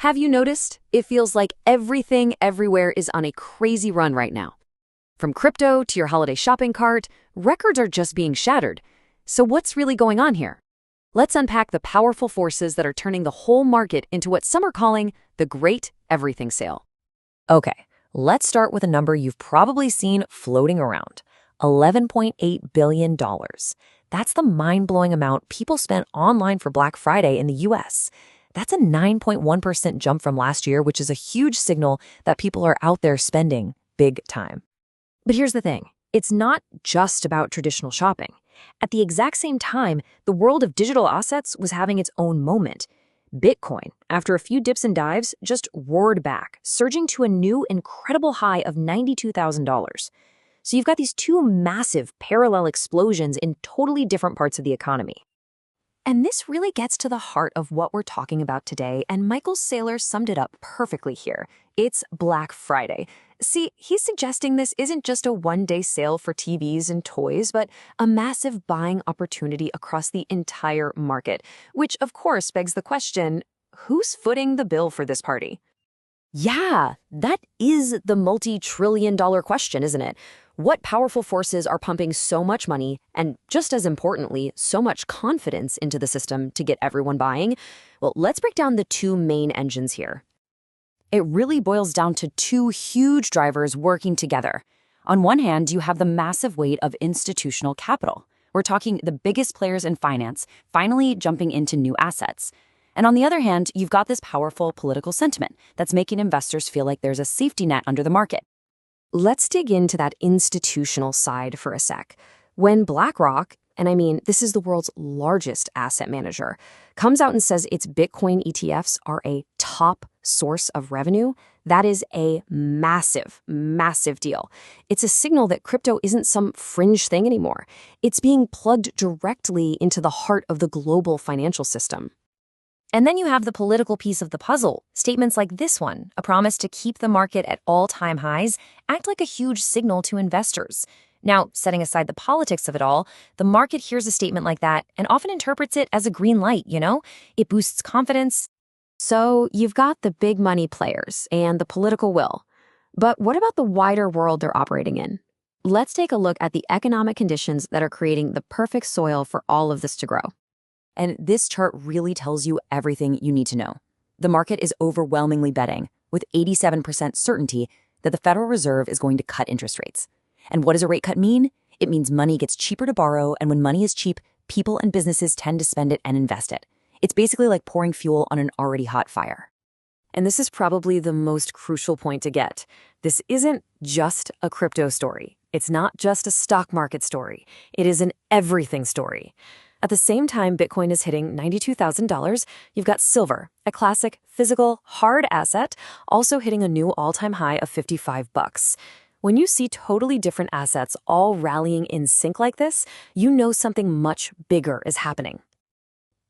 Have you noticed? It feels like everything everywhere is on a crazy run right now. From crypto to your holiday shopping cart, records are just being shattered. So what's really going on here? Let's unpack the powerful forces that are turning the whole market into what some are calling the Great Everything Sale. Okay, let's start with a number you've probably seen floating around, $11.8 billion. That's the mind-blowing amount people spent online for Black Friday in the US. That's a 9.1% jump from last year, which is a huge signal that people are out there spending big time. But here's the thing. It's not just about traditional shopping. At the exact same time, the world of digital assets was having its own moment. Bitcoin, after a few dips and dives, just roared back, surging to a new incredible high of $92,000. So you've got these two massive parallel explosions in totally different parts of the economy. And this really gets to the heart of what we're talking about today, and Michael Saylor summed it up perfectly here. It's Black Friday. See, he's suggesting this isn't just a one-day sale for TVs and toys, but a massive buying opportunity across the entire market, which of course begs the question, who's footing the bill for this party? Yeah, that is the multi-trillion-dollar question, isn't it? What powerful forces are pumping so much money and, just as importantly, so much confidence into the system to get everyone buying? Well, let's break down the two main engines here. It really boils down to two huge drivers working together. On one hand, you have the massive weight of institutional capital. We're talking the biggest players in finance finally jumping into new assets. And on the other hand, you've got this powerful political sentiment that's making investors feel like there's a safety net under the market. Let's dig into that institutional side for a sec. When BlackRock, and I mean, this is the world's largest asset manager, comes out and says its Bitcoin ETFs are a top source of revenue, that is a massive, massive deal. It's a signal that crypto isn't some fringe thing anymore. It's being plugged directly into the heart of the global financial system. And then you have the political piece of the puzzle. Statements like this one, a promise to keep the market at all-time highs, act like a huge signal to investors. Now, setting aside the politics of it all, the market hears a statement like that and often interprets it as a green light, It boosts confidence. So you've got the big money players and the political will. But what about the wider world they're operating in? Let's take a look at the economic conditions that are creating the perfect soil for all of this to grow. And this chart really tells you everything you need to know. The market is overwhelmingly betting, with 87% certainty, that the Federal Reserve is going to cut interest rates. And what does a rate cut mean? It means money gets cheaper to borrow, and when money is cheap, people and businesses tend to spend it and invest it. It's basically like pouring fuel on an already hot fire. And this is probably the most crucial point to get. This isn't just a crypto story. It's not just a stock market story. It is an everything story. At the same time Bitcoin is hitting $92,000, you've got silver, a classic, physical, hard asset, also hitting a new all-time high of $55. When you see totally different assets all rallying in sync like this, you know something much bigger is happening.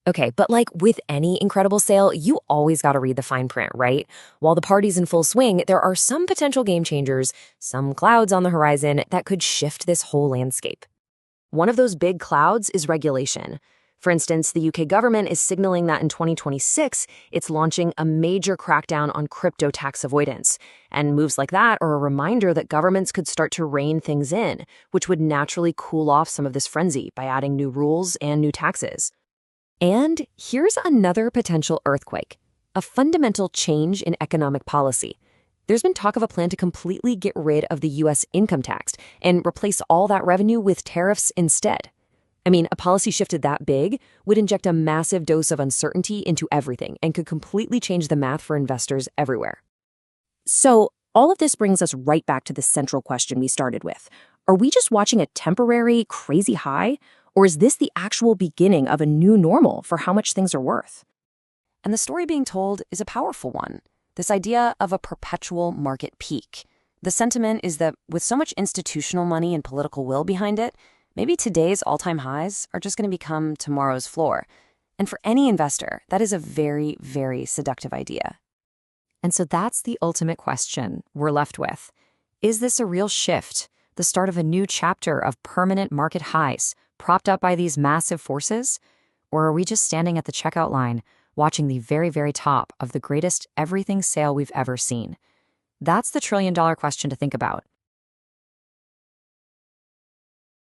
Okay, but like with any incredible sale, you always got to read the fine print, right? While the party's in full swing, there are some potential game changers, some clouds on the horizon that could shift this whole landscape. One of those big clouds is regulation. For instance, the UK government is signaling that in 2026, it's launching a major crackdown on crypto tax avoidance. And moves like that are a reminder that governments could start to rein things in, which would naturally cool off some of this frenzy by adding new rules and new taxes. And here's another potential earthquake, a fundamental change in economic policy. There's been talk of a plan to completely get rid of the U.S. income tax and replace all that revenue with tariffs instead. I mean, a policy shifted that big would inject a massive dose of uncertainty into everything and could completely change the math for investors everywhere. So all of this brings us right back to the central question we started with. Are we just watching a temporary, crazy high, or is this the actual beginning of a new normal for how much things are worth? And the story being told is a powerful one. This idea of a perpetual market peak. The sentiment is that with so much institutional money and political will behind it, maybe today's all-time highs are just going to become tomorrow's floor. And for any investor, that is a very, very seductive idea. And so that's the ultimate question we're left with. Is this a real shift, the start of a new chapter of permanent market highs, propped up by these massive forces? Or are we just standing at the checkout line, watching the very, very top of the greatest everything sale we've ever seen. That's the trillion-dollar question to think about.